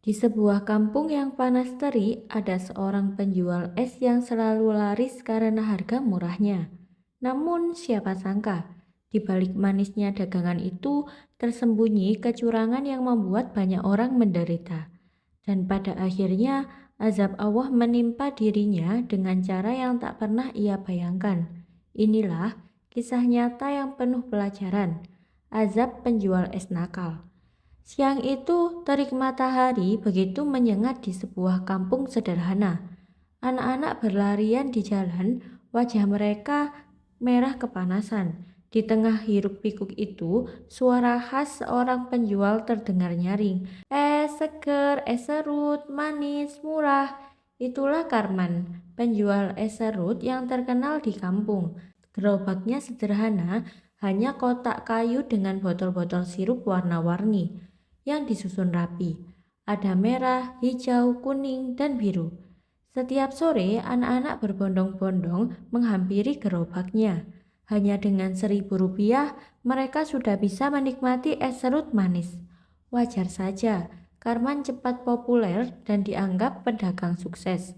Di sebuah kampung yang panas terik, ada seorang penjual es yang selalu laris karena harga murahnya. Namun, siapa sangka, di balik manisnya dagangan itu tersembunyi kecurangan yang membuat banyak orang menderita. Dan pada akhirnya, azab Allah menimpa dirinya dengan cara yang tak pernah ia bayangkan. Inilah kisah nyata yang penuh pelajaran. Azab penjual es nakal. Siang itu, terik matahari begitu menyengat di sebuah kampung sederhana. Anak-anak berlarian di jalan, wajah mereka merah kepanasan. Di tengah hiruk-pikuk itu, suara khas seorang penjual terdengar nyaring. Es seger, es serut, manis, murah. Itulah Karman, penjual es serut yang terkenal di kampung. Gerobaknya sederhana, hanya kotak kayu dengan botol-botol sirup warna-warni yang disusun rapi. Ada merah, hijau, kuning, dan biru. Setiap sore, anak-anak berbondong-bondong menghampiri gerobaknya. Hanya dengan Rp1.000, mereka sudah bisa menikmati es serut manis. Wajar saja, Karman cepat populer dan dianggap pedagang sukses.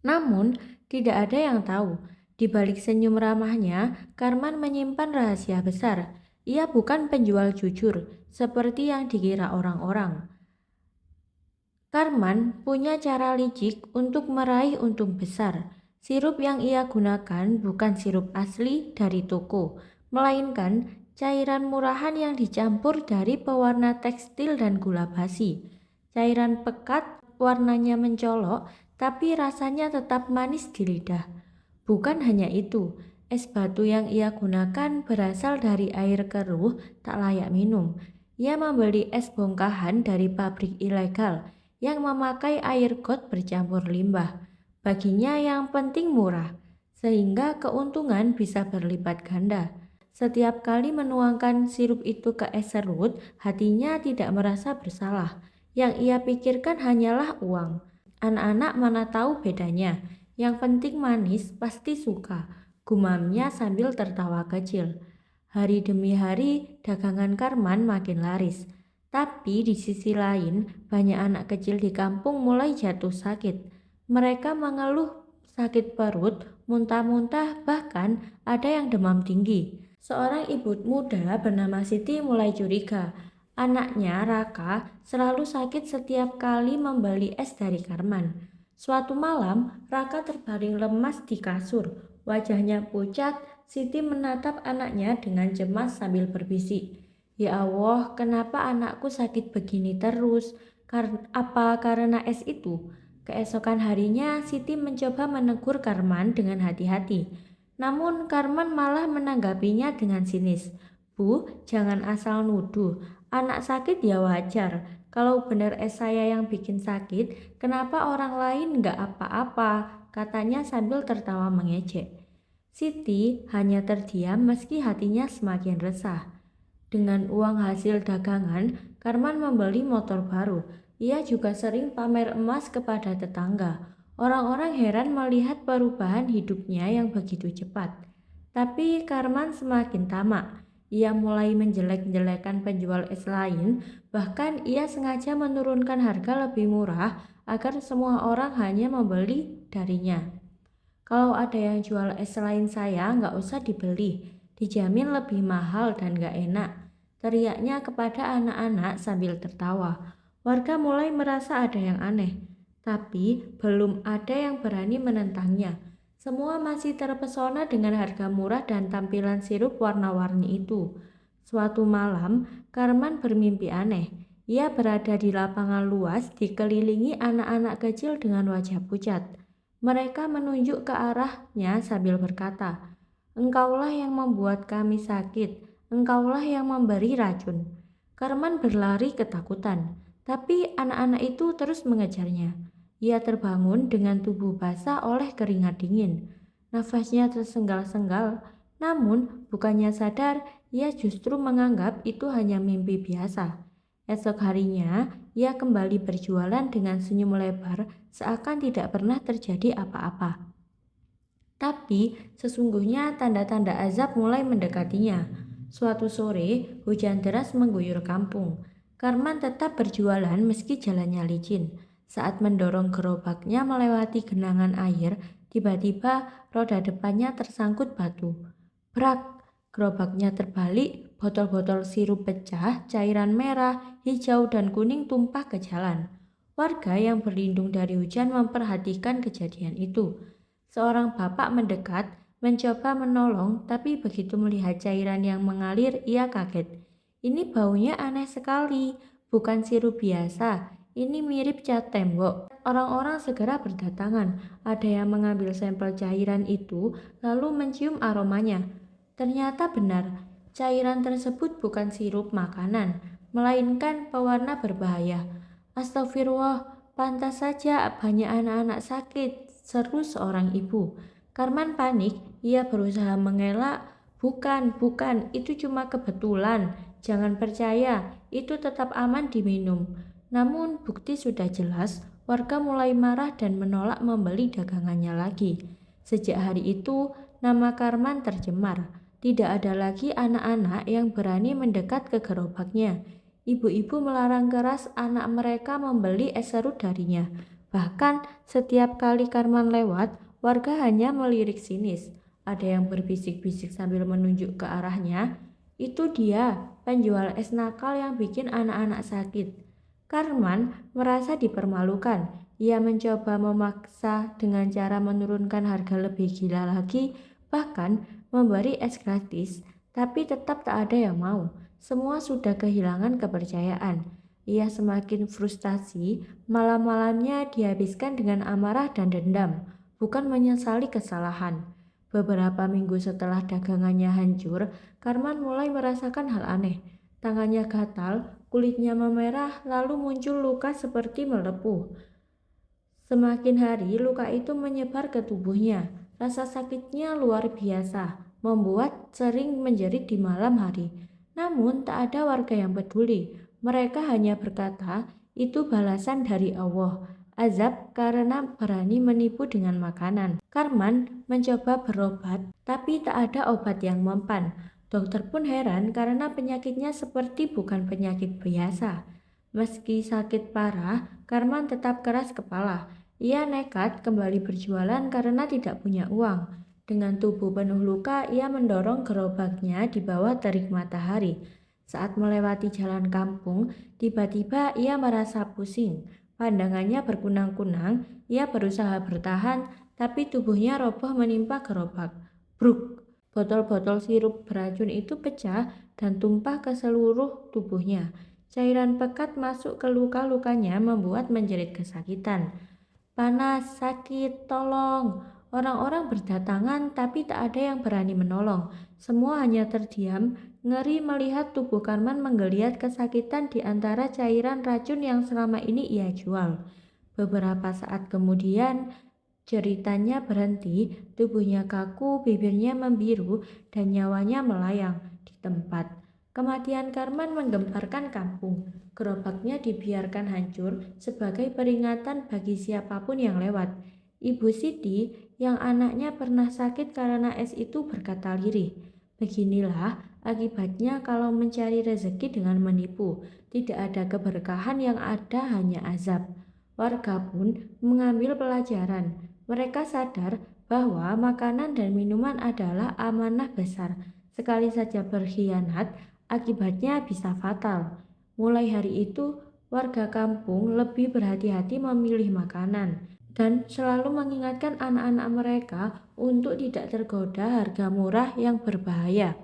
Namun, tidak ada yang tahu, di balik senyum ramahnya, Karman menyimpan rahasia besar. Ia bukan penjual jujur, seperti yang dikira orang-orang. Karman punya cara licik untuk meraih untung besar. Sirup yang ia gunakan bukan sirup asli dari toko, melainkan cairan murahan yang dicampur dari pewarna tekstil dan gula basi. Cairan pekat, warnanya mencolok, tapi rasanya tetap manis di lidah. Bukan hanya itu, es batu yang ia gunakan berasal dari air keruh tak layak minum. Ia membeli es bongkahan dari pabrik ilegal yang memakai air got bercampur limbah. Baginya yang penting murah, sehingga keuntungan bisa berlipat ganda. Setiap kali menuangkan sirup itu ke es serut, hatinya tidak merasa bersalah. Yang ia pikirkan hanyalah uang. Anak-anak mana tahu bedanya. Yang penting manis pasti suka, gumamnya sambil tertawa kecil. Hari demi hari, dagangan Karman makin laris. Tapi di sisi lain, banyak anak kecil di kampung mulai jatuh sakit. Mereka mengeluh sakit perut, muntah-muntah, bahkan ada yang demam tinggi. Seorang ibu muda bernama Siti mulai curiga. Anaknya, Raka, selalu sakit setiap kali membeli es dari Karman. Suatu malam, Raka terbaring lemas di kasur. Wajahnya pucat, Siti menatap anaknya dengan cemas sambil berbisik. Ya Allah, kenapa anakku sakit begini terus? Apa karena es itu? Keesokan harinya, Siti mencoba menegur Karman dengan hati-hati. Namun Karman malah menanggapinya dengan sinis. Bu, jangan asal nuduh. Anak sakit ya wajar. Kalau benar es saya yang bikin sakit, kenapa orang lain nggak apa-apa? Katanya sambil tertawa mengejek. Siti hanya terdiam meski hatinya semakin resah. Dengan uang hasil dagangan, Karman membeli motor baru. Ia juga sering pamer emas kepada tetangga. Orang-orang heran melihat perubahan hidupnya yang begitu cepat. Tapi Karman semakin tamak. Ia mulai menjelek-jelekan penjual es lain, bahkan ia sengaja menurunkan harga lebih murah agar semua orang hanya membeli darinya. Kalau ada yang jual es lain saya, nggak usah dibeli. Dijamin lebih mahal dan nggak enak. Teriaknya kepada anak-anak sambil tertawa. Warga mulai merasa ada yang aneh, tapi belum ada yang berani menentangnya. Semua masih terpesona dengan harga murah dan tampilan sirup warna-warni itu. Suatu malam, Karman bermimpi aneh. Ia berada di lapangan luas, dikelilingi anak-anak kecil dengan wajah pucat. Mereka menunjuk ke arahnya sambil berkata, "Engkaulah yang membuat kami sakit, engkaulah yang memberi racun." Karman berlari ketakutan, tapi anak-anak itu terus mengejarnya. Ia terbangun dengan tubuh basah oleh keringat dingin. Nafasnya tersengal-sengal, namun bukannya sadar, ia justru menganggap itu hanya mimpi biasa. Esok harinya, ia kembali berjualan dengan senyum lebar, seakan tidak pernah terjadi apa-apa. Tapi sesungguhnya tanda-tanda azab mulai mendekatinya. Suatu sore, hujan deras mengguyur kampung. Karman tetap berjualan meski jalannya licin. Saat mendorong gerobaknya melewati genangan air, tiba-tiba roda depannya tersangkut batu. Brak! Gerobaknya terbalik, botol-botol sirup pecah, cairan merah, hijau, dan kuning tumpah ke jalan. Warga yang berlindung dari hujan memperhatikan kejadian itu. Seorang bapak mendekat, mencoba menolong, tapi begitu melihat cairan yang mengalir, ia kaget. Ini baunya aneh sekali, bukan sirup biasa. Ini mirip cat tembok. Orang-orang segera berdatangan. Ada yang mengambil sampel cairan itu, lalu mencium aromanya. Ternyata benar, cairan tersebut bukan sirup makanan, melainkan pewarna berbahaya. Astagfirullah, pantas saja banyak anak-anak sakit, seru seorang ibu. Karman panik, ia berusaha mengelak. Bukan, itu cuma kebetulan. Jangan percaya, itu tetap aman diminum. Namun bukti sudah jelas, warga mulai marah dan menolak membeli dagangannya lagi. Sejak hari itu, nama Karman tercemar. Tidak ada lagi anak-anak yang berani mendekat ke gerobaknya. Ibu-ibu melarang keras anak mereka membeli es serut darinya. Bahkan setiap kali Karman lewat, warga hanya melirik sinis. Ada yang berbisik-bisik sambil menunjuk ke arahnya. Itu dia, penjual es nakal yang bikin anak-anak sakit. Karman merasa dipermalukan. Ia mencoba memaksa dengan cara menurunkan harga lebih gila lagi, bahkan memberi es gratis, tapi tetap tak ada yang mau. Semua sudah kehilangan kepercayaan. Ia semakin frustasi, malam-malamnya dihabiskan dengan amarah dan dendam, bukan menyesali kesalahan. Beberapa minggu setelah dagangannya hancur, Karman mulai merasakan hal aneh. Tangannya gatal, kulitnya memerah, lalu muncul luka seperti melepuh. Semakin hari, luka itu menyebar ke tubuhnya. Rasa sakitnya luar biasa, membuat sering menjerit di malam hari. Namun tak ada warga yang peduli. Mereka hanya berkata, itu balasan dari Allah. Azab karena berani menipu dengan makanan. Karman mencoba berobat, tapi tak ada obat yang mempan. Dokter pun heran karena penyakitnya seperti bukan penyakit biasa. Meski sakit parah, Karman tetap keras kepala. Ia nekat kembali berjualan karena tidak punya uang. Dengan tubuh penuh luka, ia mendorong gerobaknya di bawah terik matahari. Saat melewati jalan kampung, tiba-tiba ia merasa pusing. Pandangannya berkunang-kunang, ia berusaha bertahan, tapi tubuhnya roboh menimpa gerobak. Bruk! Botol-botol sirup beracun itu pecah dan tumpah ke seluruh tubuhnya. Cairan pekat masuk ke luka-lukanya membuat menjerit kesakitan. Panas, sakit, tolong. Orang-orang berdatangan tapi tak ada yang berani menolong. Semua hanya terdiam, ngeri melihat tubuh Karman menggeliat kesakitan di antara cairan racun yang selama ini ia jual. Beberapa saat kemudian, jeritanya berhenti, tubuhnya kaku, bibirnya membiru, dan nyawanya melayang di tempat. Kematian Karman menggemparkan kampung. Gerobaknya dibiarkan hancur sebagai peringatan bagi siapapun yang lewat. Ibu Siti yang anaknya pernah sakit karena es itu berkata lirih, beginilah akibatnya kalau mencari rezeki dengan menipu. Tidak ada keberkahan, yang ada hanya azab. Warga pun mengambil pelajaran. Mereka sadar bahwa makanan dan minuman adalah amanah besar. Sekali saja berkhianat, akibatnya bisa fatal. Mulai hari itu, warga kampung lebih berhati-hati memilih makanan dan selalu mengingatkan anak-anak mereka untuk tidak tergoda harga murah yang berbahaya.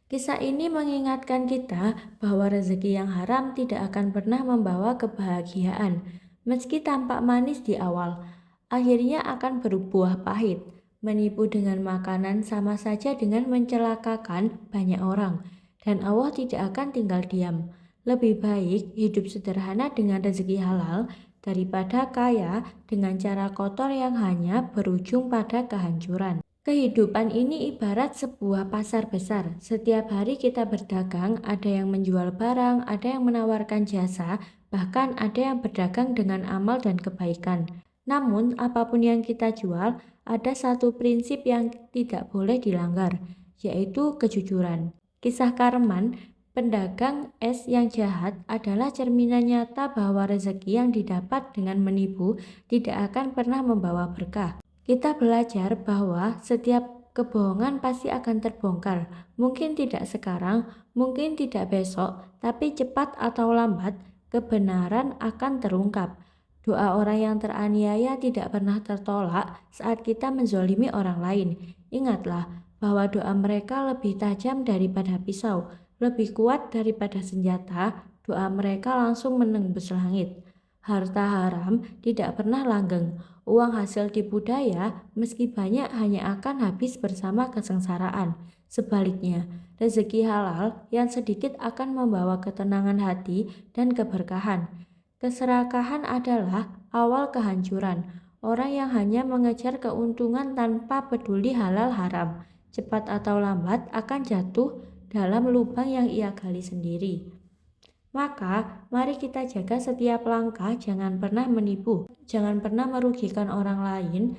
Kisah ini mengingatkan kita bahwa rezeki yang haram tidak akan pernah membawa kebahagiaan. Meski tampak manis di awal, akhirnya akan berbuah pahit. Menipu dengan makanan sama saja dengan mencelakakan banyak orang, dan Allah tidak akan tinggal diam. Lebih baik hidup sederhana dengan rezeki halal daripada kaya dengan cara kotor yang hanya berujung pada kehancuran. Kehidupan ini ibarat sebuah pasar besar. Setiap hari kita berdagang, ada yang menjual barang, ada yang menawarkan jasa, bahkan ada yang berdagang dengan amal dan kebaikan. Namun, apapun yang kita jual, ada satu prinsip yang tidak boleh dilanggar, yaitu kejujuran. Kisah Karman Pedagang es yang jahat adalah cerminan nyata bahwa rezeki yang didapat dengan menipu tidak akan pernah membawa berkah. Kita belajar bahwa setiap kebohongan pasti akan terbongkar. Mungkin tidak sekarang, mungkin tidak besok, tapi cepat atau lambat kebenaran akan terungkap. Doa orang yang teraniaya tidak pernah tertolak saat kita menzolimi orang lain. Ingatlah bahwa doa mereka lebih tajam daripada pisau, lebih kuat daripada senjata. Doa mereka langsung menembus langit. Harta haram tidak pernah langgeng. Uang hasil tipu daya meski banyak hanya akan habis bersama kesengsaraan. Sebaliknya, rezeki halal yang sedikit akan membawa ketenangan hati dan keberkahan. Keserakahan adalah awal kehancuran. Orang yang hanya mengejar keuntungan tanpa peduli halal haram, cepat atau lambat akan jatuh dalam lubang yang ia gali sendiri. Maka, mari kita jaga setiap langkah, jangan pernah menipu, jangan pernah merugikan orang lain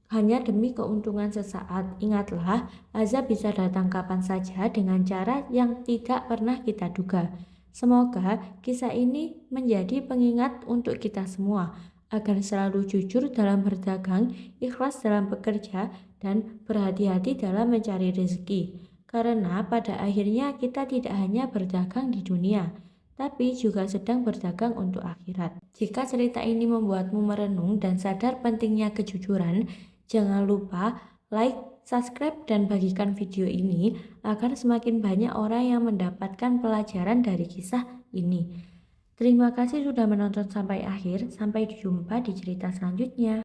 hanya demi keuntungan sesaat. Ingatlah, azab bisa datang kapan saja dengan cara yang tidak pernah kita duga. Semoga kisah ini menjadi pengingat untuk kita semua, agar selalu jujur dalam berdagang, ikhlas dalam bekerja, dan berhati-hati dalam mencari rezeki. Karena pada akhirnya kita tidak hanya berdagang di dunia, tapi juga sedang berdagang untuk akhirat. Jika cerita ini membuatmu merenung dan sadar pentingnya kejujuran, jangan lupa like, subscribe, dan bagikan video ini agar semakin banyak orang yang mendapatkan pelajaran dari kisah ini. Terima kasih sudah menonton sampai akhir. Sampai jumpa di cerita selanjutnya.